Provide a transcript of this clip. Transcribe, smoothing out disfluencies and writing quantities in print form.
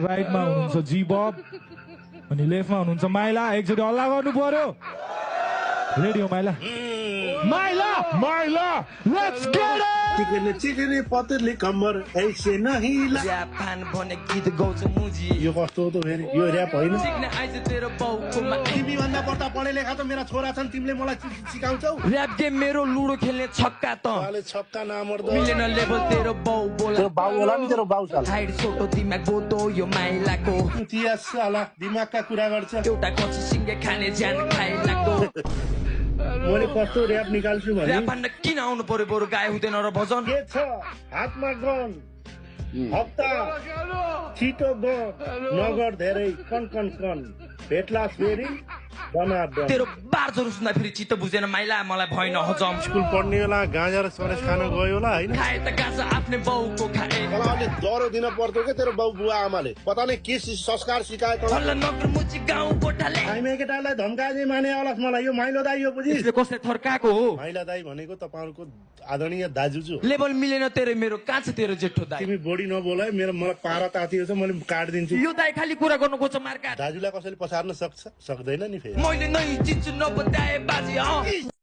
राइटमा हुनुहुन्छ जी बब अनि लेफ्टमा हुनुहुन्छ माइला एकचोटि हल्ला गर्नु पर्यो रेडी हो माइला माइला माइला लेट्स गेट इट चिकनी पतली कम्मर ऐसे नहीं जापान भने गीत गाउँछ मुजी यो कस्तो हो त फेरि यो र्याप होइन सिक्न आइज तेरो बाउकोमा तिमी भन्दा बढ्ता पढे लेखा त मेरा छोरा छन् तिमीले मलाई सिकाउँछौ र्याप गेम मेरो लुडो खेल्ने छक्का त बाले छक्का नमर्दो मिलेन लेभल तेरो बाउ बोला तेरो बाउ होला नि तेरो बाउ साला हाइड सोटो दिमाग बोतो यो माइलाको इतिहास साला दिमागका कुरा गर्छ एउटा कच्ची सिङ्गे खाने ज्यान खाइ लाग्दो मैले कस्तो र्याप निकाल्छु भने र्याप भन्न किन आउनु पर्यो बरु गाए हुँदैन र भजन के छ हातमा गन हप्ता छिटो गन नगर धेरै कन कन कन भेटलास फेरि बनादन तेरो बार्जहरू सुन्दा फेरि चित्त बुझेन माइला मलाई भएन हजम स्कुल पढ्ने बेला गाँजा र सरेस खान गयो होला होइन खाए त गाँजा आफ्नै बाउको खाए तँलाई अलि डह्रो दिन पर्थ्यो के तेरो बाउ बुवा आमाले पता नै के संस्कार सिकाए तँलाई हल्ला नगर मुची गाउँ गोठाले आइमे केटालाई धम्काए माने अलस मलाई यो माइलो दाइ हो बुझिस यसले कसले थर्काएको हो माइला दाइ भनेको तपाईँहरूको आदरणीय दाजुजु लेभल मिलेन तेरो मेरो कहाँ छ तेरो जेठो दाइ तिमी बढी नबोल है मेरो मलाई पारा तातियो छ मैले काटिदिन्छु यो दाइ खाली कुरा गर्नु खोज्छ मार्का दाजुलाई कसैले पछार्न सक्छ सक्दैन नि फेरि मैले नै चिन्छु नबताए बाजी